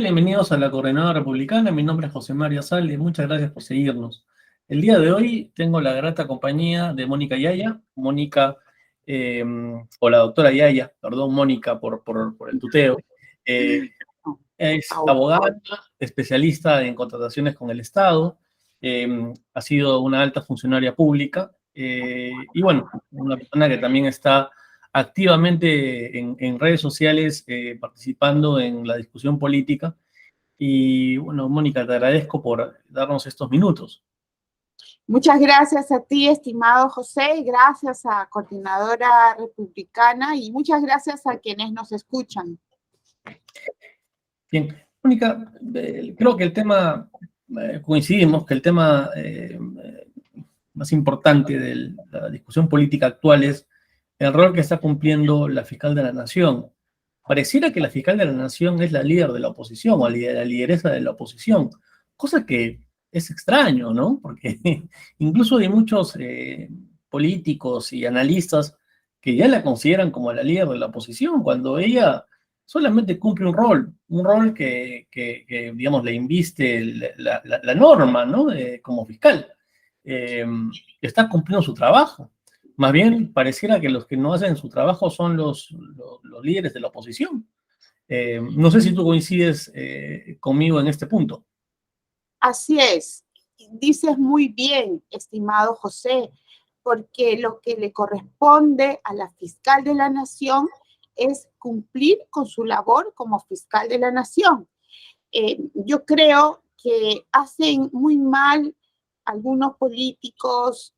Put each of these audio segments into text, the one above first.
Bienvenidos a la Coordinadora Republicana. Mi nombre es José Mario Salde y muchas gracias por seguirnos. El día de hoy tengo la grata compañía de Mónica Yaya. Mónica, o la doctora Yaya, perdón, Mónica por el tuteo. Es abogada, especialista en contrataciones con el Estado, ha sido una alta funcionaria pública y bueno, una persona que también está activamente en redes sociales participando en la discusión política. Y bueno, Mónica, te agradezco por darnos estos minutos. Muchas gracias a ti, estimado José, y gracias a Coordinadora Republicana y muchas gracias a quienes nos escuchan. Bien, Mónica, creo que el tema, coincidimos que el tema más importante de la discusión política actual es el rol que está cumpliendo la fiscal de la Nación. Pareciera que la fiscal de la Nación es la líder de la oposición o la lideresa de la oposición, cosa que es extraño, ¿no? Porque incluso hay muchos políticos y analistas que ya la consideran como la líder de la oposición, cuando ella solamente cumple un rol que digamos, le inviste la norma, ¿no? Como fiscal. Está cumpliendo su trabajo. Más bien, pareciera que los que no hacen su trabajo son los líderes de la oposición. No sé si tú coincides conmigo en este punto. Así es. Dices muy bien, estimado José, porque lo que le corresponde a la fiscal de la Nación es cumplir con su labor como fiscal de la Nación. Yo creo que hacen muy mal algunos políticos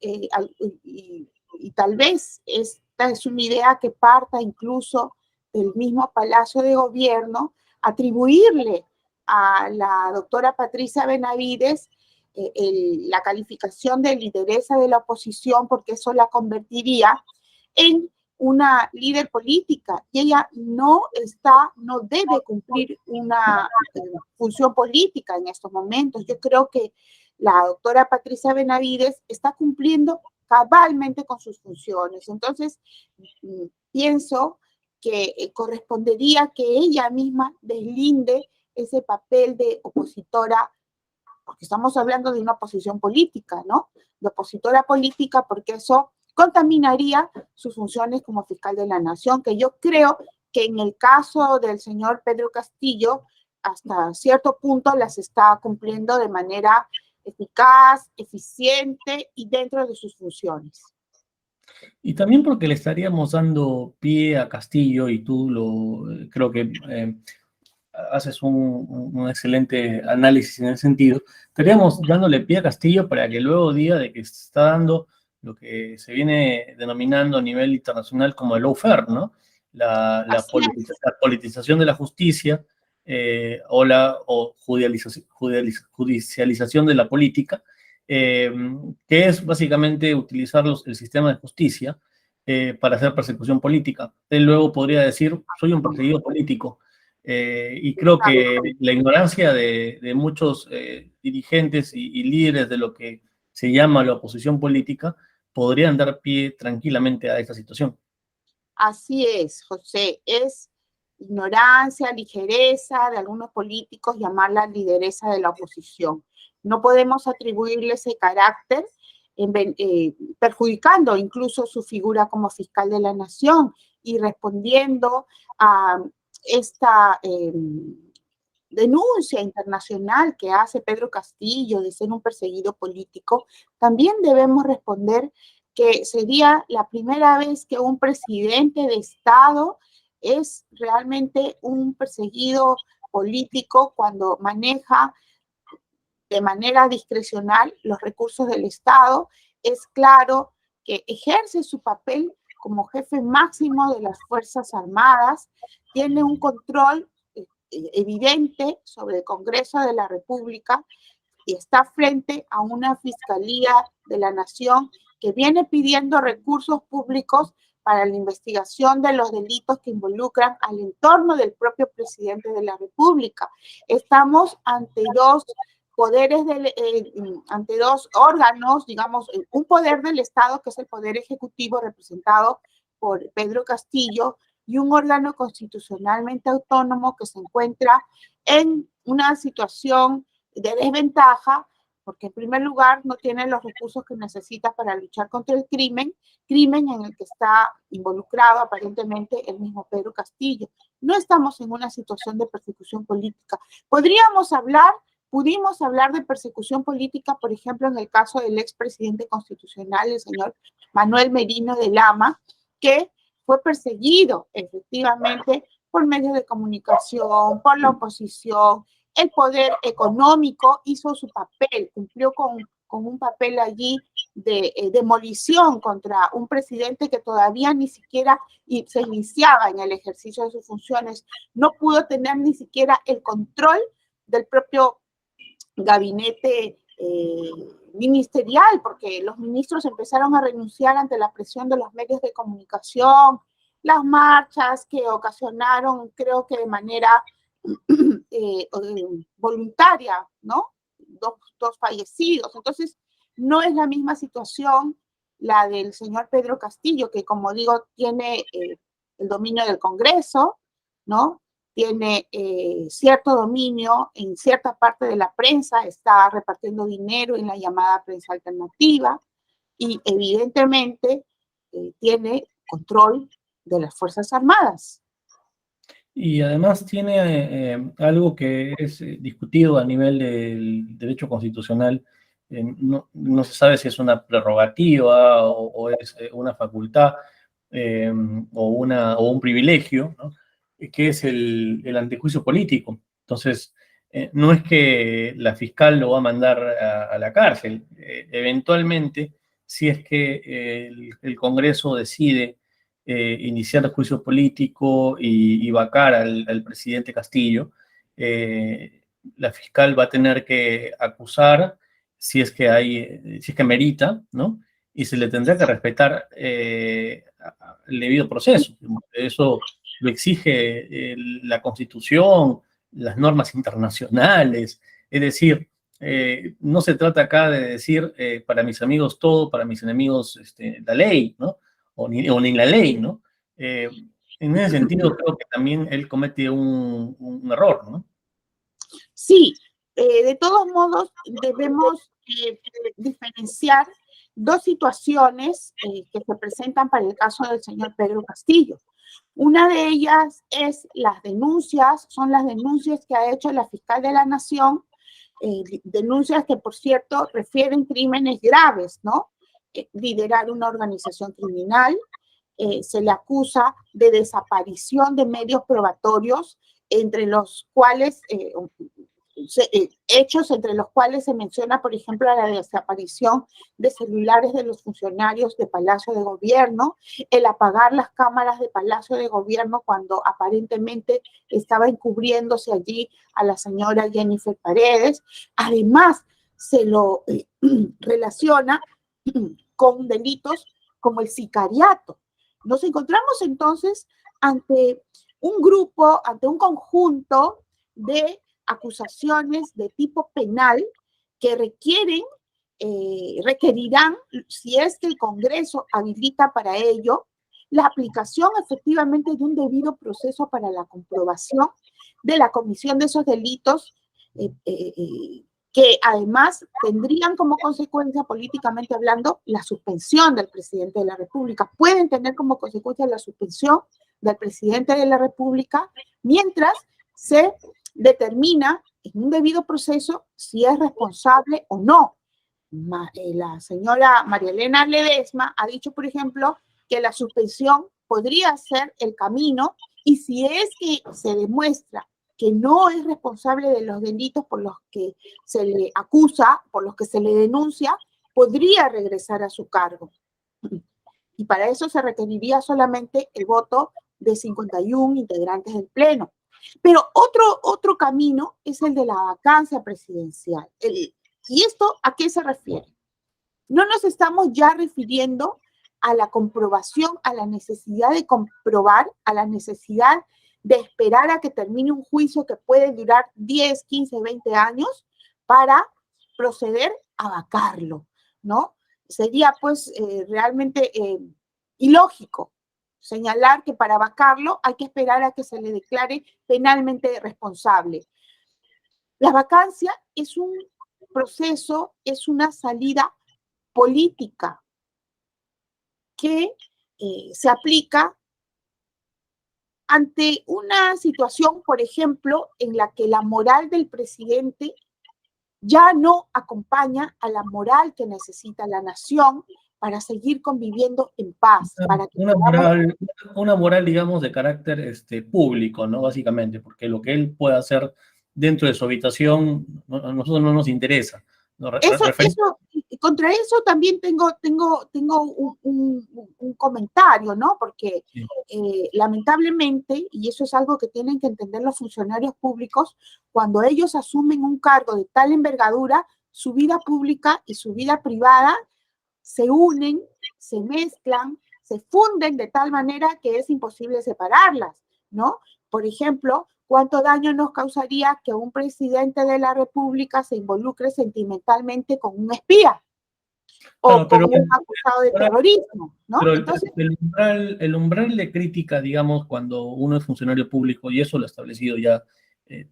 y tal vez esta es una idea que parta incluso del mismo Palacio de Gobierno, atribuirle a la doctora Patricia Benavides la calificación de lideresa de la oposición, porque eso la convertiría en una líder política y ella no debe cumplir una función política en estos momentos. Yo creo que la doctora Patricia Benavides está cumpliendo cabalmente con sus funciones. Entonces, pienso que correspondería que ella misma deslinde ese papel de opositora, porque estamos hablando de una oposición política, ¿no? De opositora política, porque eso contaminaría sus funciones como fiscal de la Nación, que yo creo que en el caso del señor Pedro Castillo, hasta cierto punto las está cumpliendo de manera eficaz, eficiente y dentro de sus funciones. Y también porque le estaríamos dando pie a Castillo, y tú creo que haces un excelente análisis en ese sentido, estaríamos dándole pie a Castillo para que luego diga de que se está dando lo que se viene denominando a nivel internacional como el lawfare, ¿no? La politización de la justicia o judicialización de la política, que es básicamente utilizar el sistema de justicia para hacer persecución política. Él luego podría decir, soy un perseguido político. Y creo que la ignorancia de muchos dirigentes y líderes de lo que se llama la oposición política podrían dar pie tranquilamente a esta situación. Así es, José, es ignorancia, ligereza de algunos políticos llamarla lideresa de la oposición. No podemos atribuirle ese carácter perjudicando incluso su figura como fiscal de la Nación y respondiendo a esta denuncia internacional que hace Pedro Castillo de ser un perseguido político. También debemos responder que sería la primera vez que un presidente de Estado es realmente un perseguido político cuando maneja de manera discrecional los recursos del Estado. Es claro que ejerce su papel como jefe máximo de las Fuerzas Armadas, tiene un control evidente sobre el Congreso de la República y está frente a una Fiscalía de la Nación que viene pidiendo recursos públicos para la investigación de los delitos que involucran al entorno del propio presidente de la República. Estamos ante dos poderes, ante dos órganos, digamos, un poder del Estado, que es el Poder Ejecutivo representado por Pedro Castillo, y un órgano constitucionalmente autónomo que se encuentra en una situación de desventaja, porque en primer lugar no tiene los recursos que necesita para luchar contra el crimen en el que está involucrado aparentemente el mismo Pedro Castillo. No estamos en una situación de persecución política. Pudimos hablar de persecución política, por ejemplo, en el caso del expresidente constitucional, el señor Manuel Merino de Lama, que fue perseguido efectivamente por medios de comunicación, por la oposición. El poder económico hizo su papel, cumplió con un papel allí de demolición contra un presidente que todavía ni siquiera se iniciaba en el ejercicio de sus funciones. No pudo tener ni siquiera el control del propio gabinete ministerial, porque los ministros empezaron a renunciar ante la presión de los medios de comunicación, las marchas que ocasionaron, creo que de manera voluntaria, ¿no? Dos fallecidos. Entonces, no es la misma situación la del señor Pedro Castillo, que como digo, tiene el dominio del Congreso, ¿no? Tiene cierto dominio en cierta parte de la prensa, está repartiendo dinero en la llamada prensa alternativa y evidentemente tiene control de las Fuerzas Armadas. Y además tiene algo que es discutido a nivel del derecho constitucional. No se sabe si es una prerrogativa o es una facultad o un privilegio, ¿no? Que es el antejuicio político. Entonces, no es que la fiscal lo va a mandar a la cárcel. Eventualmente, si es que el Congreso decide iniciar el juicio político y vacar al presidente Castillo, la fiscal va a tener que acusar si es que merita, ¿no? Y se le tendrá que respetar el debido proceso. Eso lo exige la Constitución, las normas internacionales. Es decir, no se trata acá de decir para mis amigos todo, para mis enemigos la ley, ¿no? O ni la ley, ¿no? En ese sentido, creo que también él comete un error, ¿no? Sí, de todos modos, debemos diferenciar dos situaciones que se presentan para el caso del señor Pedro Castillo. Una de ellas es son las denuncias que ha hecho la fiscal de la Nación, denuncias que, por cierto, refieren crímenes graves, ¿no? Liderar una organización criminal, se le acusa de desaparición de medios probatorios, entre los cuales hechos entre los cuales se menciona, por ejemplo, la desaparición de celulares de los funcionarios de Palacio de Gobierno, el apagar las cámaras de Palacio de Gobierno cuando aparentemente estaba encubriéndose allí a la señora Jennifer Paredes. Además, se lo relaciona con delitos como el sicariato. Nos encontramos entonces ante un grupo, ante un conjunto de acusaciones de tipo penal que requerirán, si es que el Congreso habilita para ello, la aplicación efectivamente de un debido proceso para la comprobación de la comisión de esos delitos que además tendrían como consecuencia, políticamente hablando, la suspensión del presidente de la República. Pueden tener como consecuencia la suspensión del presidente de la República mientras se determina en un debido proceso si es responsable o no. La señora María Elena Ledesma ha dicho, por ejemplo, que la suspensión podría ser el camino y si es que se demuestra que no es responsable de los delitos por los que se le acusa, por los que se le denuncia, podría regresar a su cargo. Y para eso se requeriría solamente el voto de 51 integrantes del Pleno. Pero otro camino es el de la vacancia presidencial. ¿Y esto a qué se refiere? No nos estamos ya refiriendo a la comprobación, a la necesidad de comprobar, a la necesidad de esperar a que termine un juicio que puede durar 10, 15, 20 años para proceder a vacarlo, ¿no? Sería pues realmente ilógico señalar que para vacarlo hay que esperar a que se le declare penalmente responsable. La vacancia es un proceso, es una salida política que se aplica ante una situación, por ejemplo, en la que la moral del presidente ya no acompaña a la moral que necesita la nación para seguir conviviendo en paz, para que Una podamos... moral, una moral, digamos, de carácter público, ¿no? Básicamente, porque lo que él pueda hacer dentro de su habitación, a nosotros no nos interesa. Nos Contra eso también tengo un comentario, ¿no? Porque lamentablemente, y eso es algo que tienen que entender los funcionarios públicos, cuando ellos asumen un cargo de tal envergadura, su vida pública y su vida privada se unen, se mezclan, se funden de tal manera que es imposible separarlas, ¿no? Por ejemplo, ¿cuánto daño nos causaría que un presidente de la República se involucre sentimentalmente con un espía o Claro, con un acusado de terrorismo, ¿no? pero Entonces, el umbral de crítica, digamos, cuando uno es funcionario público, y eso lo ha establecido ya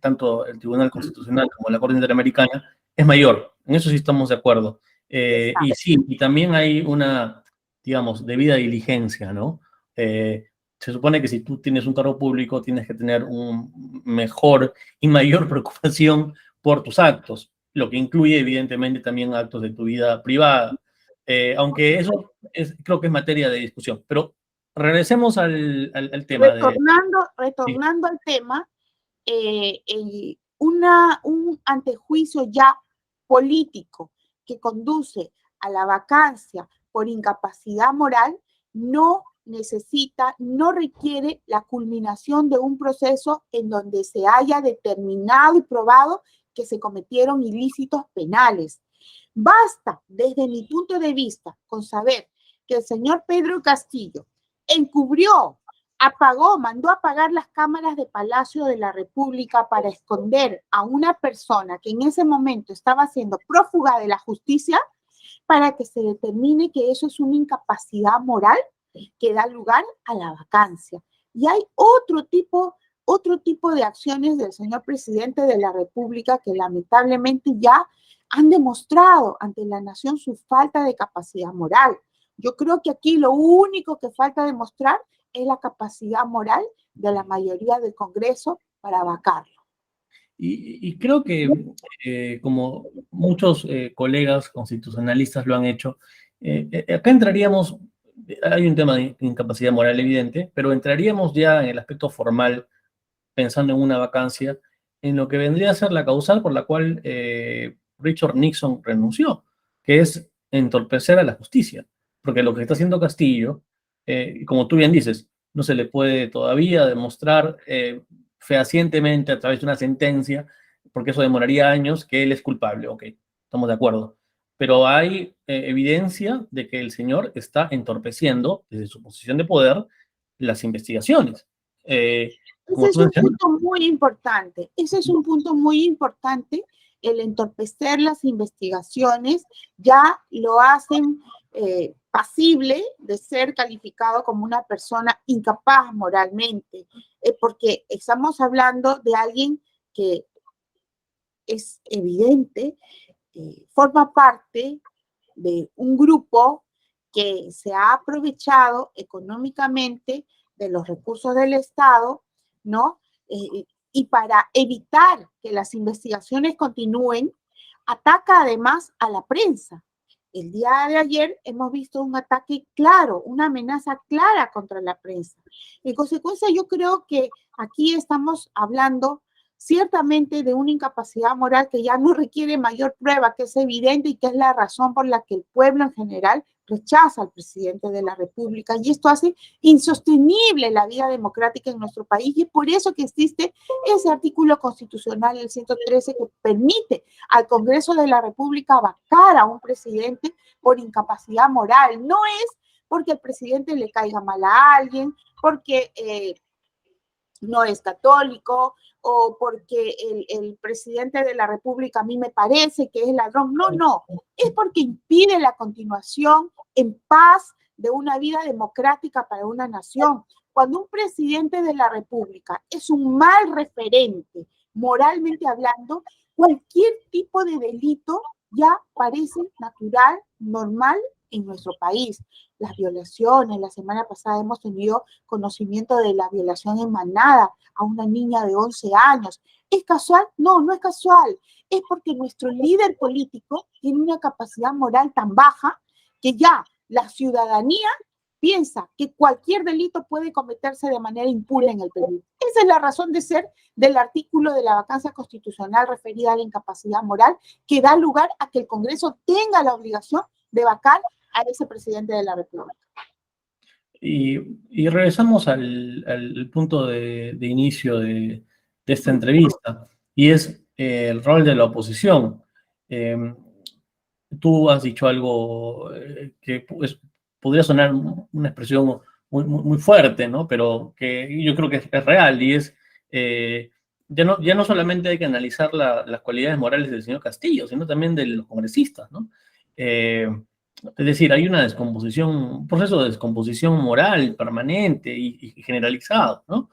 tanto el Tribunal Constitucional como la Corte Interamericana, es mayor. En eso sí estamos de acuerdo. Y sí, y también hay una, digamos, debida diligencia, ¿no? Se supone que si tú tienes un cargo público, tienes que tener un mejor y mayor preocupación por tus actos, lo que incluye, evidentemente, también actos de tu vida privada. Aunque eso creo que es materia de discusión. Pero regresemos al tema de... Sí. retornando al tema, un antejuicio ya político que conduce a la vacancia por incapacidad moral no necesita, no requiere la culminación de un proceso en donde se haya determinado y probado que se cometieron ilícitos penales. Basta, desde mi punto de vista, con saber que el señor Pedro Castillo encubrió, apagó, mandó apagar las cámaras de Palacio de la República para esconder a una persona que en ese momento estaba siendo prófuga de la justicia, para que se determine que eso es una incapacidad moral que da lugar a la vacancia. Y hay otro tipo de acciones del señor presidente de la República que lamentablemente ya han demostrado ante la nación su falta de capacidad moral. Yo creo que aquí lo único que falta demostrar es la capacidad moral de la mayoría del Congreso para vacarlo. Y creo que, como muchos colegas constitucionalistas lo han hecho, acá entraríamos, hay un tema de incapacidad moral evidente, pero entraríamos ya en el aspecto formal, pensando en una vacancia, en lo que vendría a ser la causal por la cual Richard Nixon renunció, que es entorpecer a la justicia. Porque lo que está haciendo Castillo, como tú bien dices, no se le puede todavía demostrar fehacientemente a través de una sentencia, porque eso demoraría años, que él es culpable. Ok, estamos de acuerdo. Pero hay evidencia de que el señor está entorpeciendo, desde su posición de poder, las investigaciones. Ese es un punto muy importante. Ese es un punto muy importante. El entorpecer las investigaciones ya lo hacen pasible de ser calificado como una persona incapaz moralmente, porque estamos hablando de alguien que es evidente, forma parte de un grupo que se ha aprovechado económicamente de los recursos del Estado, ¿no? Y para evitar que las investigaciones continúen, ataca además a la prensa. El día de ayer hemos visto un ataque claro, una amenaza clara contra la prensa. En consecuencia, yo creo que aquí estamos hablando ciertamente de una incapacidad moral que ya no requiere mayor prueba, que es evidente y que es la razón por la que el pueblo en general rechaza al presidente de la República, y esto hace insostenible la vida democrática en nuestro país, y es por eso que existe ese artículo constitucional, el 113, que permite al Congreso de la República vacar a un presidente por incapacidad moral. No es porque el presidente le caiga mal a alguien, porque no es católico, o porque el presidente de la República a mí me parece que es ladrón. No, no, es porque impide la continuación en paz de una vida democrática para una nación. Cuando un presidente de la República es un mal referente, moralmente hablando, cualquier tipo de delito ya parece natural, normal en nuestro país. Las violaciones, la semana pasada hemos tenido conocimiento de la violación en Manada a una niña de 11 años. ¿Es casual? No, no es casual. Es porque nuestro líder político tiene una capacidad moral tan baja que ya la ciudadanía piensa que cualquier delito puede cometerse de manera impune en el Perú. Esa es la razón de ser del artículo de la vacancia constitucional referida a la incapacidad moral, que da lugar a que el Congreso tenga la obligación de vacar a ese presidente de la República. Y regresamos al punto de inicio de esta entrevista, y es el rol de la oposición. Tú has dicho algo que pues, podría sonar una expresión muy fuerte, ¿no? Pero que yo creo que es real, y es, ya no solamente hay que analizar las cualidades morales del señor Castillo, sino también de los congresistas, ¿no? Es decir, hay una descomposición, un proceso de descomposición moral permanente y generalizado, ¿no?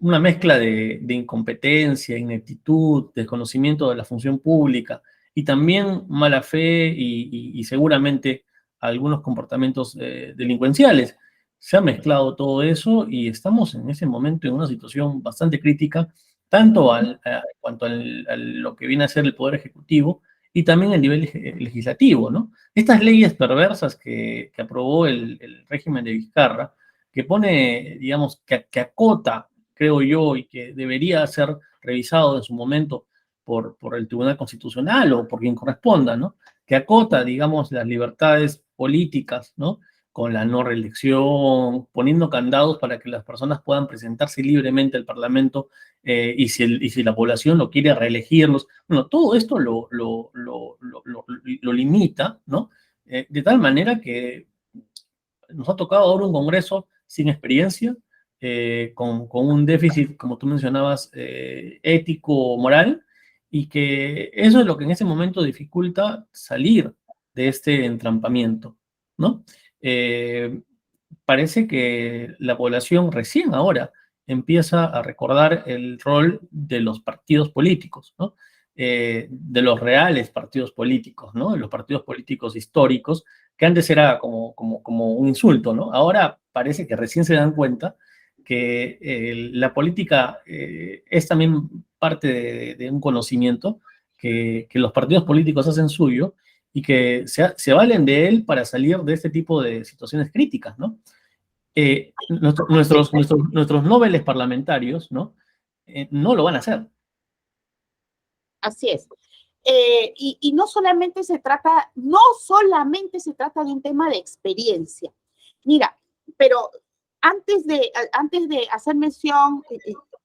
Una mezcla de incompetencia, ineptitud, desconocimiento de la función pública, y también mala fe y seguramente algunos comportamientos delincuenciales. Se ha mezclado todo eso y estamos en ese momento en una situación bastante crítica, tanto en cuanto a lo que viene a ser el Poder Ejecutivo y también a nivel legislativo, ¿no? Estas leyes perversas que aprobó el régimen de Vizcarra, que pone, digamos, que acota, creo yo, y que debería ser revisado en su momento por el Tribunal Constitucional o por quien corresponda, ¿no? Que acota, digamos, las libertades políticas, ¿no? Con la no reelección, poniendo candados para que las personas puedan presentarse libremente al Parlamento y si la población lo quiere reelegirlos. Bueno, todo esto lo limita, ¿no? De tal manera que nos ha tocado ahora un Congreso sin experiencia, con un déficit, como tú mencionabas, ético, moral, y que eso es lo que en ese momento dificulta salir de este entrampamiento, ¿no? Eh, Parece que la población recién ahora empieza a recordar el rol de los partidos políticos, ¿no? De los reales partidos políticos, ¿no? De los partidos políticos históricos, que antes era como un insulto, ¿no? Ahora parece que recién se dan cuenta que la política es también parte de un conocimiento que los partidos políticos hacen suyo y que se valen de él para salir de este tipo de situaciones críticas, ¿no? Nuestros nobles parlamentarios, ¿no? No lo van a hacer. Así es. Y no solamente se trata de un tema de experiencia. Mira, pero antes de hacer mención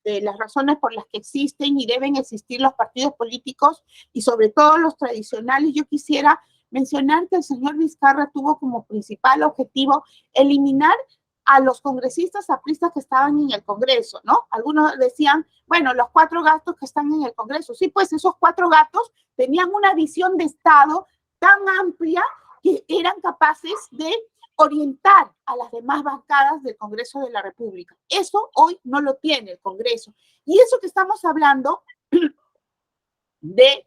de las razones por las que existen y deben existir los partidos políticos y sobre todo los tradicionales, yo quisiera mencionar que el señor Vizcarra tuvo como principal objetivo eliminar a los congresistas apristas que estaban en el Congreso, ¿no? Algunos decían, bueno, los 4 gatos que están en el Congreso. Sí, pues esos 4 gatos tenían una visión de Estado tan amplia que eran capaces de orientar a las demás bancadas del Congreso de la República. Eso hoy no lo tiene el Congreso. Y eso que estamos hablando de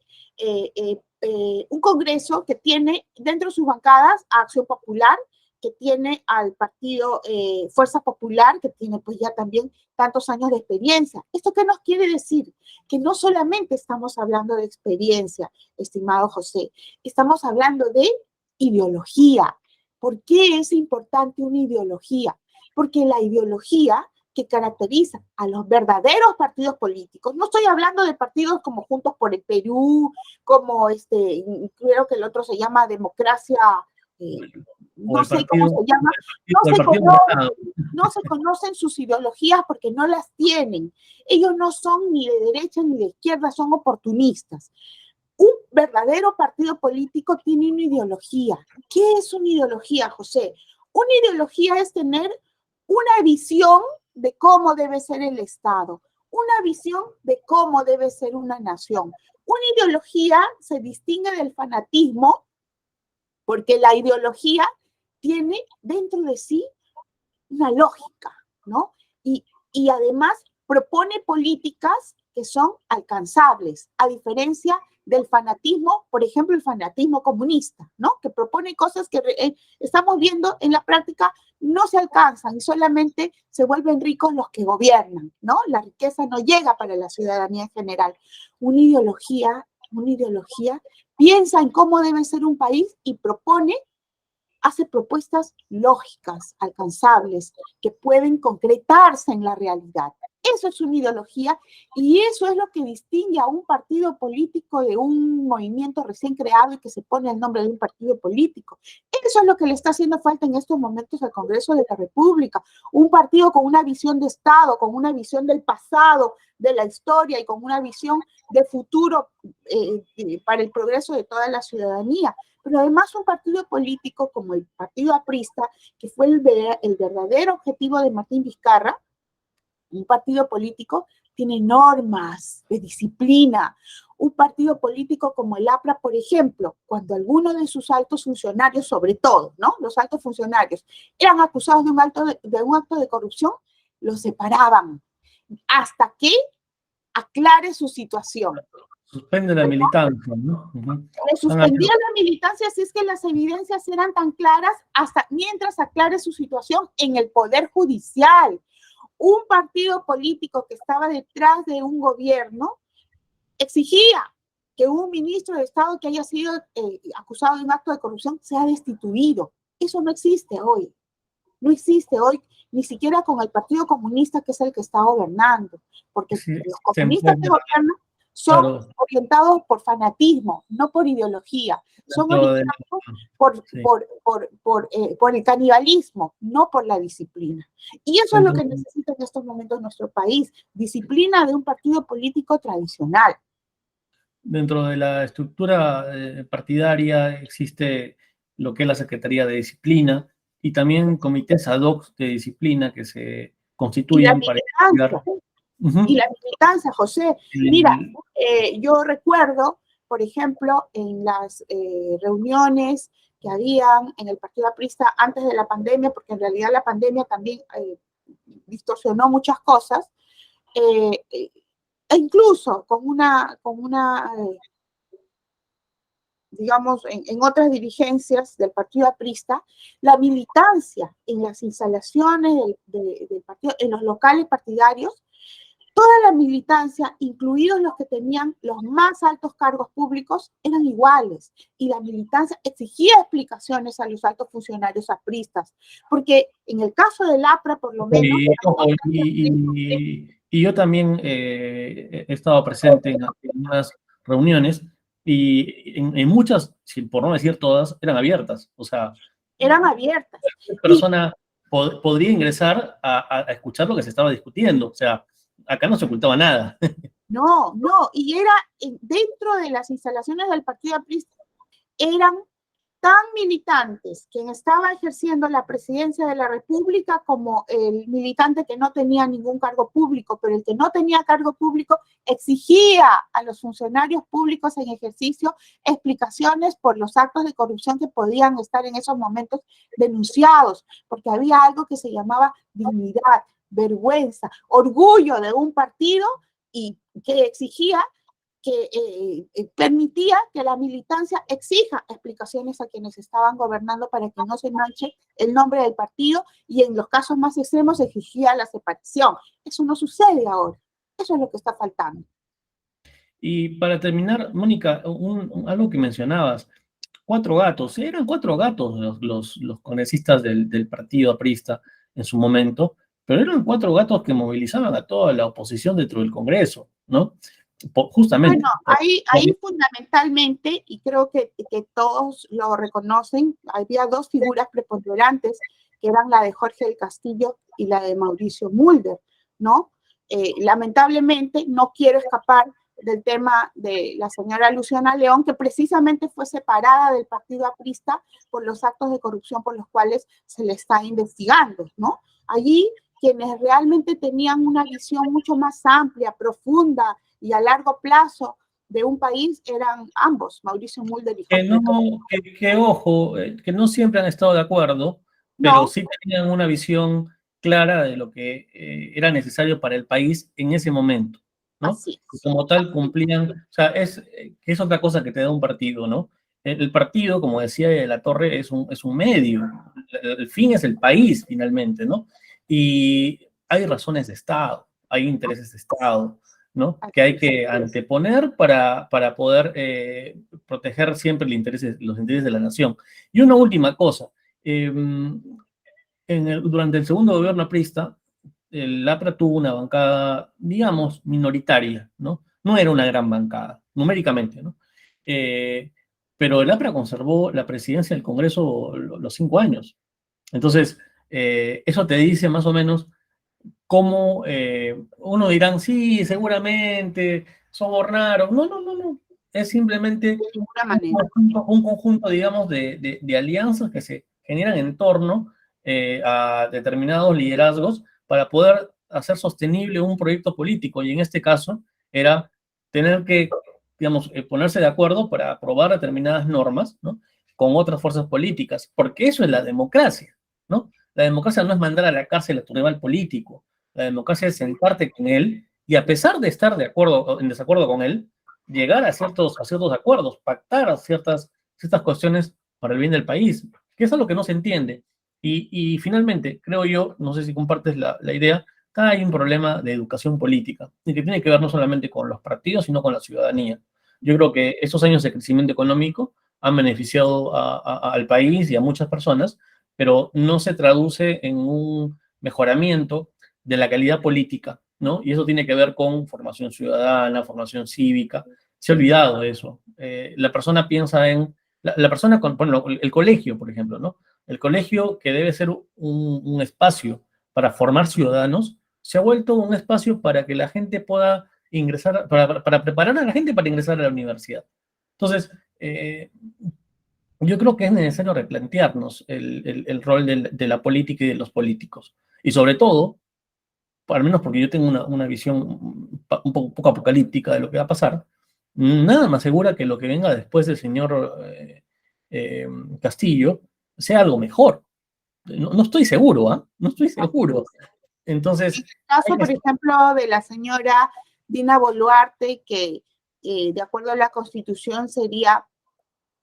un Congreso que tiene dentro de sus bancadas a Acción Popular, que tiene al partido Fuerza Popular, que tiene pues ya también tantos años de experiencia. ¿Esto qué nos quiere decir? Que no solamente estamos hablando de experiencia, estimado José, estamos hablando de ideología. ¿Por qué es importante una ideología? Porque la ideología que caracteriza a los verdaderos partidos políticos, no estoy hablando de partidos como Juntos por el Perú, como creo que el otro se llama Democracia, no sé cómo se llama, no se conocen sus ideologías porque no las tienen. Ellos no son ni de derecha ni de izquierda, son oportunistas. Un verdadero partido político tiene una ideología. ¿Qué es una ideología, José? Una ideología es tener una visión de cómo debe ser el Estado, una visión de cómo debe ser una nación. Una ideología se distingue del fanatismo porque la ideología tiene dentro de sí una lógica, ¿no? Y además propone políticas que son alcanzables, a diferencia del fanatismo, por ejemplo, el fanatismo comunista, ¿no? Que propone cosas que estamos viendo en la práctica no se alcanzan y solamente se vuelven ricos los que gobiernan, ¿no? La riqueza no llega para la ciudadanía en general. Una ideología piensa en cómo debe ser un país y hace propuestas lógicas, alcanzables, que pueden concretarse en la realidad. Eso es una ideología y eso es lo que distingue a un partido político de un movimiento recién creado y que se pone el nombre de un partido político. Eso es lo que le está haciendo falta en estos momentos al Congreso de la República. Un partido con una visión de Estado, con una visión del pasado, de la historia y con una visión de futuro para el progreso de toda la ciudadanía. Pero además un partido político como el Partido Aprista, que fue el verdadero objetivo de Martín Vizcarra. Un partido político tiene normas de disciplina. Un partido político como el APRA, por ejemplo, cuando algunos de sus altos funcionarios, sobre todo, ¿no? Los altos funcionarios, eran acusados de un acto de corrupción, los separaban hasta que aclare su situación. Suspende la militancia, ¿no? Le suspendía la militancia si es que las evidencias eran tan claras hasta mientras aclare su situación en el Poder Judicial. Un partido político que estaba detrás de un gobierno exigía que un ministro de Estado que haya sido acusado de un acto de corrupción sea destituido. Eso no existe hoy. No existe hoy, ni siquiera con el Partido Comunista, que es el que está gobernando. Porque Sí, los comunistas que gobiernan son orientados por fanatismo, no por ideología. Son orientados por el canibalismo, no por la disciplina. Y eso es lo que necesita en estos momentos nuestro país, disciplina de un partido político tradicional. Dentro de la estructura partidaria existe lo que es la Secretaría de Disciplina y también comités ad hoc de disciplina que se constituyen para investigar. Y la militancia, José. Mira, yo recuerdo, por ejemplo, en las reuniones que habían en el Partido Aprista antes de la pandemia, porque en realidad la pandemia también distorsionó muchas cosas, e incluso con una digamos, en otras dirigencias del Partido Aprista, la militancia en las instalaciones del partido, en los locales partidarios, toda la militancia, incluidos los que tenían los más altos cargos públicos, eran iguales. Y la militancia exigía explicaciones a los altos funcionarios apristas. Porque en el caso del APRA, por lo menos... Y yo también he estado presente en algunas reuniones y en muchas, por no decir todas, eran abiertas. O sea, eran abiertas. Cualquier persona podría ingresar a escuchar lo que se estaba discutiendo. O sea, acá no se ocultaba nada. No, y era dentro de las instalaciones del Partido Aprista, eran tan militantes quien estaba ejerciendo la presidencia de la República como el militante que no tenía ningún cargo público, pero el que no tenía cargo público exigía a los funcionarios públicos en ejercicio explicaciones por los actos de corrupción que podían estar en esos momentos denunciados, porque había algo que se llamaba dignidad, vergüenza, orgullo de un partido y que exigía que permitía que la militancia exija explicaciones a quienes estaban gobernando para que no se manche el nombre del partido y en los casos más extremos exigía la separación. Eso no sucede ahora. Eso es lo que está faltando. Y para terminar, Mónica, algo que mencionabas, 4 gatos, eran 4 gatos los congresistas del partido aprista en su momento, pero eran 4 gatos que movilizaban a toda la oposición dentro del Congreso, ¿no? Justamente. Bueno, ahí fundamentalmente, y creo que todos lo reconocen, había 2 figuras preponderantes, que eran la de Jorge del Castillo y la de Mauricio Mulder, ¿no? Lamentablemente, no quiero escapar del tema de la señora Luciana León, que precisamente fue separada del partido aprista por los actos de corrupción por los cuales se le está investigando, ¿no? Allí, quienes realmente tenían una visión mucho más amplia, profunda, y a largo plazo de un país eran ambos, Mauricio Mulder y Jorge. Ojo, que no siempre han estado de acuerdo, pero sí tenían una visión clara de lo que era necesario para el país en ese momento. ¿no? Así Y es. como tal cumplían, o sea, es otra cosa que te da un partido, ¿no? El partido, como decía de la Torre, es un medio. El fin es el país, finalmente, ¿no? Y hay razones de Estado, hay intereses de Estado, ¿no? Que hay que anteponer para poder proteger siempre los intereses de la nación. Y una última cosa, durante el segundo gobierno aprista, el APRA tuvo una bancada, digamos, minoritaria, ¿no? No era una gran bancada, numéricamente, ¿no? Eh, pero el APRA conservó la presidencia del Congreso los 5 años. Entonces, eso te dice más o menos cómo uno dirán, sí, seguramente, sobornaron. No, no, no, no. Es simplemente De ninguna manera. un conjunto, digamos, de alianzas que se generan en torno a determinados liderazgos para poder hacer sostenible un proyecto político. Y en este caso era tener que, digamos, ponerse de acuerdo para aprobar determinadas normas, ¿no? Con otras fuerzas políticas, porque eso es la democracia, ¿no? La democracia no es mandar a la cárcel a tu rival político. La democracia es sentarte con él y a pesar de estar de acuerdo, en desacuerdo con él, llegar a ciertos acuerdos, pactar ciertas cuestiones para el bien del país, que es algo que no se entiende. Y finalmente, creo yo, no sé si compartes la idea, que hay un problema de educación política y que tiene que ver no solamente con los partidos, sino con la ciudadanía. Yo creo que estos años de crecimiento económico han beneficiado al país y a muchas personas, pero no se traduce en un mejoramiento de la calidad política, ¿no? Y eso tiene que ver con formación ciudadana, formación cívica. Se ha olvidado de eso. La persona piensa en, la persona con, bueno, el colegio, por ejemplo, ¿no? El colegio, que debe ser un espacio para formar ciudadanos, se ha vuelto un espacio para que la gente pueda ingresar, para preparar a la gente para ingresar a la universidad. Entonces, yo creo que es necesario replantearnos el rol de la política y de los políticos. Y sobre todo, al menos porque yo tengo una visión un poco apocalíptica de lo que va a pasar, nada más segura que lo que venga después del señor eh, Castillo sea algo mejor. No, no estoy seguro, ¿ah? No estoy seguro. Entonces, En el caso, por ejemplo, de la señora Dina Boluarte, que de acuerdo a la Constitución sería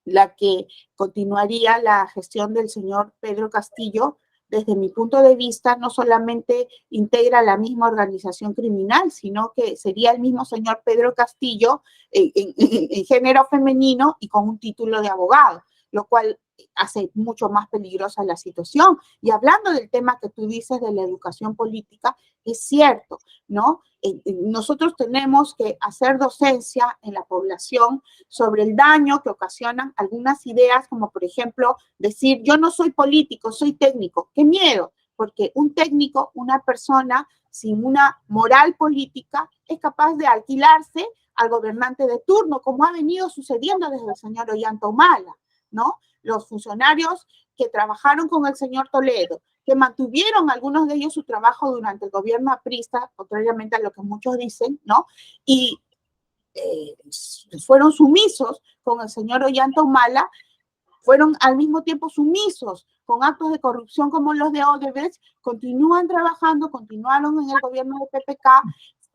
la que continuaría la gestión del señor Pedro Castillo, desde mi punto de vista, no solamente integra la misma organización criminal, sino que sería el mismo señor Pedro Castillo en género femenino y con un título de abogado, lo cual hace mucho más peligrosa la situación. Y hablando del tema que tú dices de la educación política, es cierto, ¿no? Nosotros tenemos que hacer docencia en la población sobre el daño que ocasionan algunas ideas, como por ejemplo decir, yo no soy político, soy técnico. ¡Qué miedo! Porque un técnico, una persona sin una moral política, es capaz de alquilarse al gobernante de turno, como ha venido sucediendo desde el señor Ollanta Humala, ¿no? Los funcionarios que trabajaron con el señor Toledo, que mantuvieron algunos de ellos su trabajo durante el gobierno aprista, contrariamente a lo que muchos dicen, ¿no? Y fueron sumisos con el señor Ollanta Humala, fueron al mismo tiempo sumisos con actos de corrupción como los de Odebrecht, continúan trabajando, continuaron en el gobierno de PPK,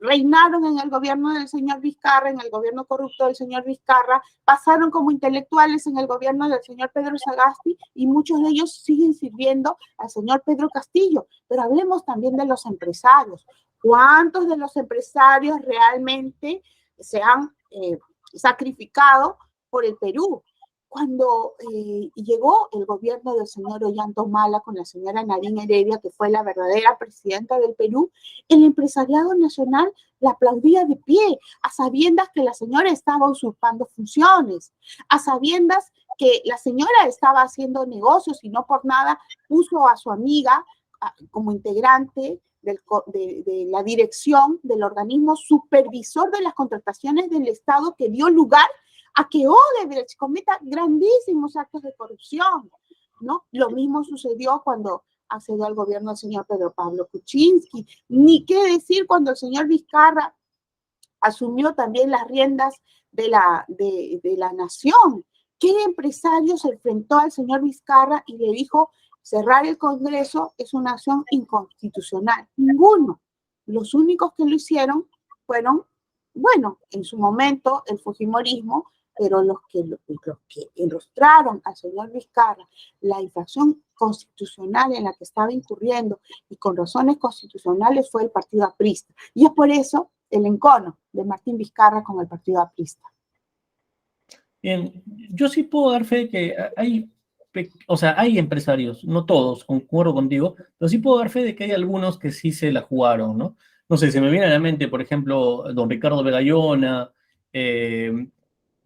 reinaron en el gobierno del señor Vizcarra, en el gobierno corrupto del señor Vizcarra, pasaron como intelectuales en el gobierno del señor Pedro Sagasti y muchos de ellos siguen sirviendo al señor Pedro Castillo. Pero hablemos también de los empresarios. ¿Cuántos de los empresarios realmente se han sacrificado por el Perú? Cuando llegó el gobierno del señor Ollanta Humala con la señora Nadine Heredia, que fue la verdadera presidenta del Perú, el empresariado nacional la aplaudía de pie, a sabiendas que la señora estaba usurpando funciones, a sabiendas que la señora estaba haciendo negocios y no por nada puso a su amiga como integrante de la dirección del organismo supervisor de las contrataciones del Estado que dio lugar a que Odebrecht cometa grandísimos actos de corrupción, ¿no? Lo mismo sucedió cuando accedió al gobierno del señor Pedro Pablo Kuczynski, ni qué decir cuando el señor Vizcarra asumió también las riendas de la nación. ¿Qué empresario se enfrentó al señor Vizcarra y le dijo, cerrar el Congreso es una acción inconstitucional? Ninguno. Los únicos que lo hicieron fueron bueno, en su momento el fujimorismo, pero los que ilustraron al señor Vizcarra la infracción constitucional en la que estaba incurriendo y con razones constitucionales fue el partido aprista. Y es por eso el encono de Martín Vizcarra con el partido aprista. Bien, yo sí puedo dar fe de que hay, o sea, hay empresarios, no todos, concuerdo contigo, pero sí puedo dar fe de que hay algunos que sí se la jugaron, ¿no? No sé, se me viene a la mente, por ejemplo, don Ricardo Begayona,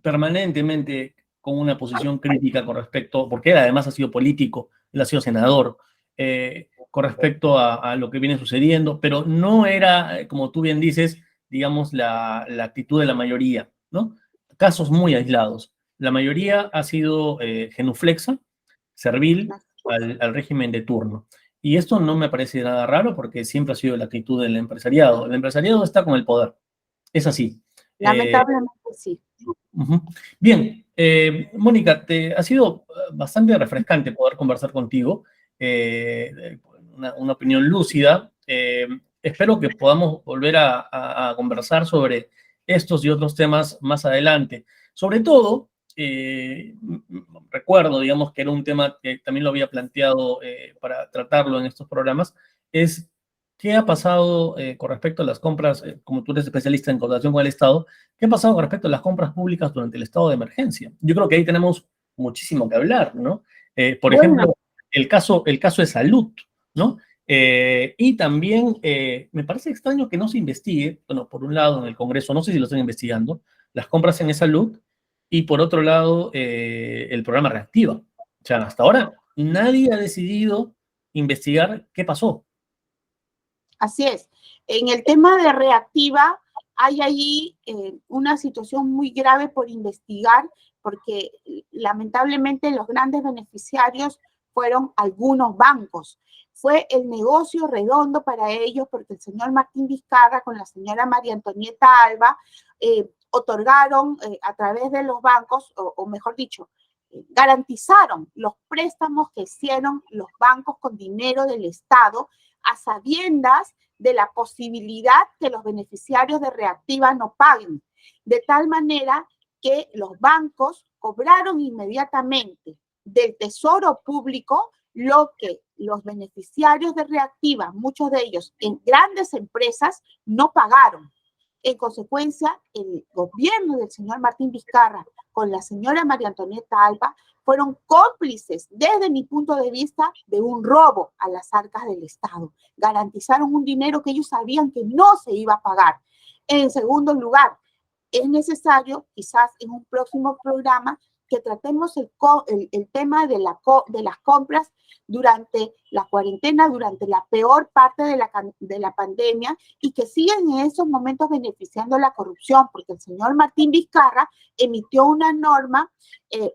permanentemente con una posición crítica con respecto, porque él además ha sido político, él ha sido senador, con respecto a lo que viene sucediendo, pero no era, como tú bien dices, digamos, la actitud de la mayoría, ¿no? Casos muy aislados. La mayoría ha sido genuflexa, servil al régimen de turno. Y esto no me parece nada raro porque siempre ha sido la actitud del empresariado. El empresariado está con el poder. Es así. Lamentablemente sí. Bien, Mónica, ha sido bastante refrescante poder conversar contigo, una opinión lúcida. Espero que podamos volver a conversar sobre estos y otros temas más adelante. Sobre todo, recuerdo, digamos, que era un tema que también lo había planteado para tratarlo en estos programas, es qué ha pasado con respecto a las compras, como tú eres especialista en coordinación con el Estado, ¿qué ha pasado con respecto a las compras públicas durante el estado de emergencia? Yo creo que ahí tenemos muchísimo que hablar, ¿no? Por ejemplo, el caso de salud, ¿no? Y también me parece extraño que no se investigue, bueno, por un lado en el Congreso, no sé si lo están investigando, las compras en salud, y por otro lado el programa Reactiva. O sea, hasta ahora nadie ha decidido investigar qué pasó. Así es. En el tema de Reactiva, hay allí una situación muy grave por investigar, porque lamentablemente los grandes beneficiarios fueron algunos bancos. Fue el negocio redondo para ellos, porque el señor Martín Vizcarra con la señora María Antonieta Alba otorgaron a través de los bancos, o mejor dicho, garantizaron los préstamos que hicieron los bancos con dinero del Estado, a sabiendas de la posibilidad que los beneficiarios de Reactiva no paguen, de tal manera que los bancos cobraron inmediatamente del Tesoro Público lo que los beneficiarios de Reactiva, muchos de ellos en grandes empresas, no pagaron. En consecuencia, el gobierno del señor Martín Vizcarra con la señora María Antonieta Alba fueron cómplices, desde mi punto de vista, de un robo a las arcas del Estado. Garantizaron un dinero que ellos sabían que no se iba a pagar. En segundo lugar, es necesario, quizás en un próximo programa, que tratemos el tema de las compras durante la cuarentena, durante la peor parte de la pandemia, y que siguen en esos momentos beneficiando la corrupción, porque el señor Martín Vizcarra emitió una norma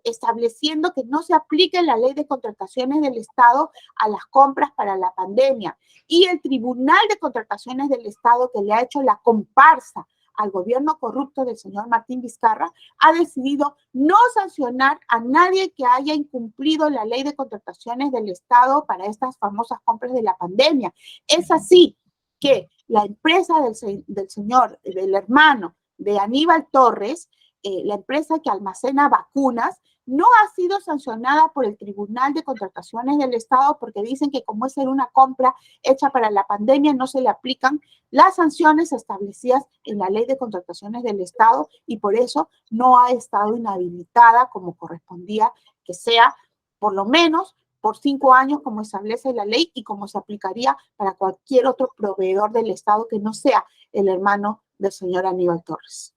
estableciendo que no se aplique la ley de contrataciones del Estado a las compras para la pandemia. Y el Tribunal de Contrataciones del Estado, que le ha hecho la comparsa al gobierno corrupto del señor Martín Vizcarra, ha decidido no sancionar a nadie que haya incumplido la ley de contrataciones del Estado para estas famosas compras de la pandemia. Es así que la empresa del hermano de Aníbal Torres, la empresa que almacena vacunas, no ha sido sancionada por el Tribunal de Contrataciones del Estado porque dicen que como es una compra hecha para la pandemia, no se le aplican las sanciones establecidas en la Ley de Contrataciones del Estado y por eso no ha estado inhabilitada como correspondía que sea, por lo menos por 5 años como establece la ley y como se aplicaría para cualquier otro proveedor del Estado que no sea el hermano del señor Aníbal Torres.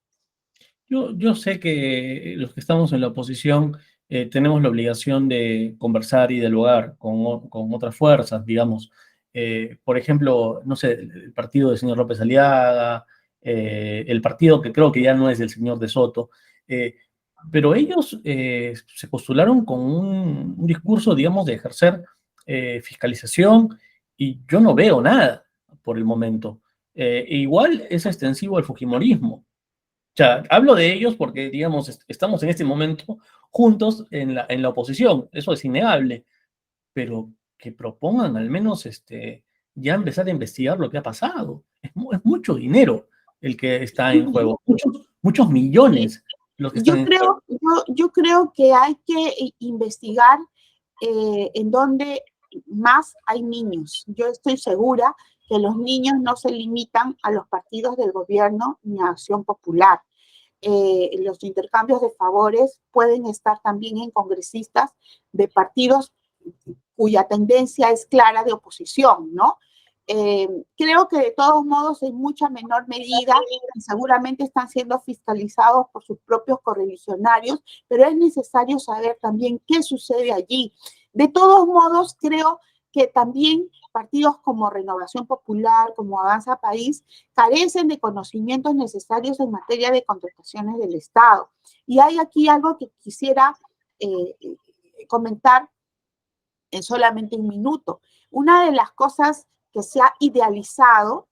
Yo sé que los que estamos en la oposición tenemos la obligación de conversar y dialogar con otras fuerzas, digamos. Por ejemplo, no sé, el partido del señor López Aliaga, el partido que creo que ya no es del señor De Soto, pero ellos se postularon con un discurso, digamos, de ejercer fiscalización y yo no veo nada por el momento. Igual es extensivo al fujimorismo. O sea, hablo de ellos porque, digamos, estamos en este momento juntos en la oposición, eso es innegable, pero que propongan al menos ya empezar a investigar lo que ha pasado. Es mucho dinero el que está en juego. Muchos millones los que están en juego. Yo creo que hay que investigar en dónde más hay niños. Yo estoy segura que los niños no se limitan a los partidos del gobierno ni a Acción Popular. Los intercambios de favores pueden estar también en congresistas de partidos cuya tendencia es clara de oposición, ¿no? Creo que de todos modos en mucha menor medida y seguramente están siendo fiscalizados por sus propios correligionarios, pero es necesario saber también qué sucede allí. De todos modos, creo que también partidos como Renovación Popular, como Avanza País, carecen de conocimientos necesarios en materia de contrataciones del Estado. Y hay aquí algo que quisiera comentar en solamente un minuto. Una de las cosas que se ha idealizado,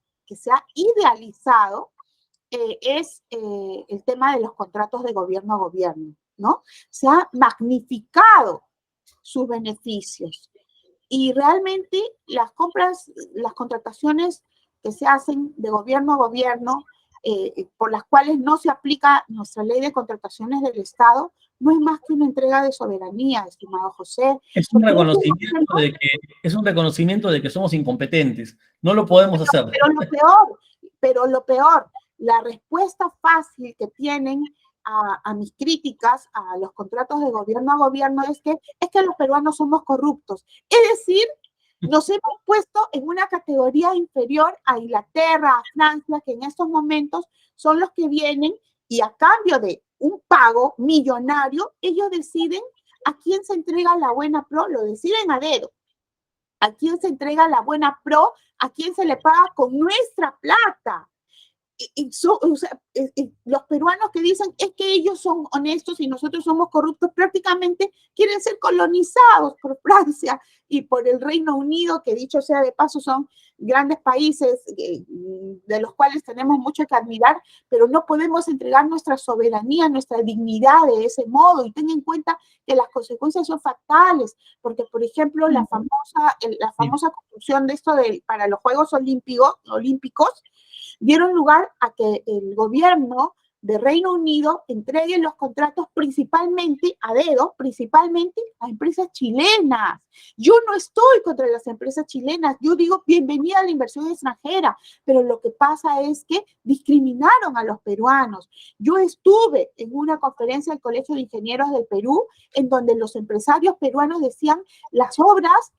es el tema de los contratos de gobierno a gobierno, ¿no? Se ha magnificado sus beneficios y realmente las contrataciones que se hacen de gobierno a gobierno, por las cuales no se aplica nuestra ley de contrataciones del Estado, no es más que una entrega de soberanía, estimado José. Es un reconocimiento de que somos incompetentes. No lo podemos hacer. Pero lo peor, la respuesta fácil que tienen a mis críticas a los contratos de gobierno a gobierno es que los peruanos somos corruptos. Es decir, nos hemos puesto en una categoría inferior a Inglaterra, a Francia, que en estos momentos son los que vienen y a cambio de un pago millonario, ellos deciden a quién se entrega la buena pro, lo deciden a dedo. A quién se entrega la buena pro, a quién se le paga con nuestra plata. Los peruanos que dicen es que ellos son honestos y nosotros somos corruptos, prácticamente quieren ser colonizados por Francia y por el Reino Unido, que dicho sea de paso son grandes países de los cuales tenemos mucho que admirar, pero no podemos entregar nuestra soberanía, nuestra dignidad de ese modo, y ten en cuenta que las consecuencias son fatales, porque por ejemplo la famosa construcción de esto para los Juegos Olímpicos dieron lugar a que el gobierno de Reino Unido entregue los contratos principalmente a dedo, principalmente a empresas chilenas. Yo no estoy contra las empresas chilenas, yo digo bienvenida a la inversión extranjera, pero lo que pasa es que discriminaron a los peruanos. Yo estuve en una conferencia del Colegio de Ingenieros del Perú, en donde los empresarios peruanos decían las obras,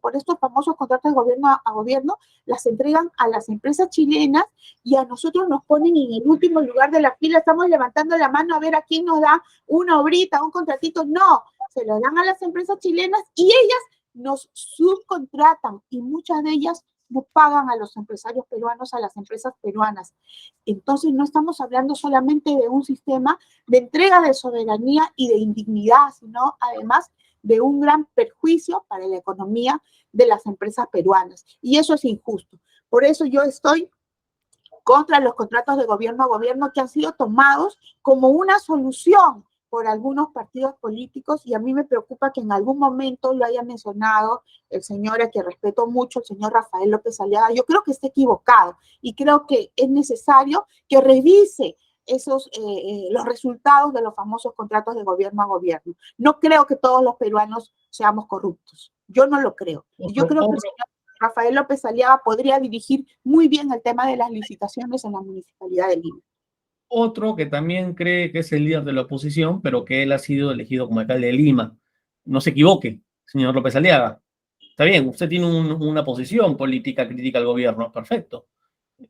por estos famosos contratos de gobierno a gobierno, las entregan a las empresas chilenas y a nosotros nos ponen en el último lugar de la fila, estamos levantando la mano a ver a quién nos da una obrita, un contratito. No, se lo dan a las empresas chilenas y ellas nos subcontratan y muchas de ellas no pagan a los empresarios peruanos, a las empresas peruanas. Entonces no estamos hablando solamente de un sistema de entrega de soberanía y de indignidad, sino además de un gran perjuicio para la economía de las empresas peruanas. Y eso es injusto. Por eso yo estoy contra los contratos de gobierno a gobierno que han sido tomados como una solución por algunos partidos políticos, y a mí me preocupa que en algún momento lo haya mencionado el señor, a quien respeto mucho, el señor Rafael López Aliaga. Yo creo que está equivocado y creo que es necesario que revise los resultados de los famosos contratos de gobierno a gobierno. No creo que todos los peruanos seamos corruptos. Yo no lo creo. Yo creo que el señor Rafael López Aliaga podría dirigir muy bien el tema de las licitaciones en la Municipalidad de Lima. Otro que también cree que es el líder de la oposición, pero que él ha sido elegido como alcalde de Lima. No se equivoque, señor López Aliaga. Está bien, usted tiene una posición política crítica al gobierno, perfecto.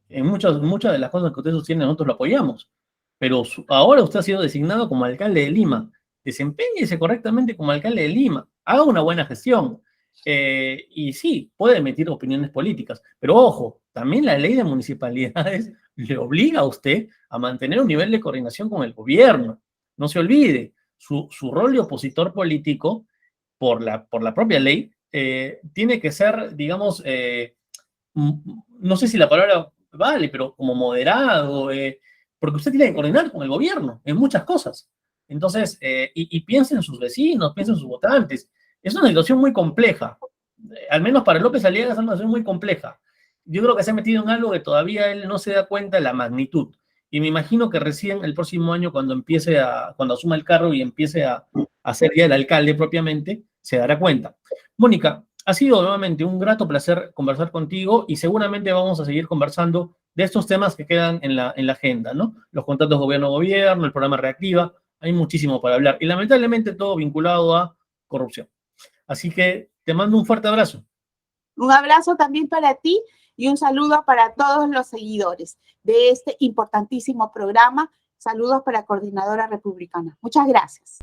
En muchas de las cosas que usted sostiene nosotros lo apoyamos, pero ahora usted ha sido designado como alcalde de Lima. Desempeñese correctamente como alcalde de Lima, haga una buena gestión. Y sí, puede emitir opiniones políticas, pero ojo, también la ley de municipalidades le obliga a usted a mantener un nivel de coordinación con el gobierno. No se olvide, su rol de opositor político, por la propia ley, tiene que ser, digamos, no sé si la palabra vale, pero como moderado, porque usted tiene que coordinar con el gobierno en muchas cosas. Entonces, y piensa en sus vecinos, piensa en sus votantes. Es una situación muy compleja, al menos para López Aliaga es una situación muy compleja. yo creo que se ha metido en algo que todavía él no se da cuenta de la magnitud. Y me imagino que recién el próximo año, cuando asuma el cargo y empiece a ser ya el alcalde propiamente, se dará cuenta. Mónica, ha sido nuevamente un grato placer conversar contigo y seguramente vamos a seguir conversando de estos temas que quedan en la agenda, ¿no? Los contratos gobierno-gobierno, el programa Reactiva, hay muchísimo para hablar. Y lamentablemente todo vinculado a corrupción. Así que te mando un fuerte abrazo. Un abrazo también para ti y un saludo para todos los seguidores de este importantísimo programa. Saludos para Coordinadora Republicana. Muchas gracias.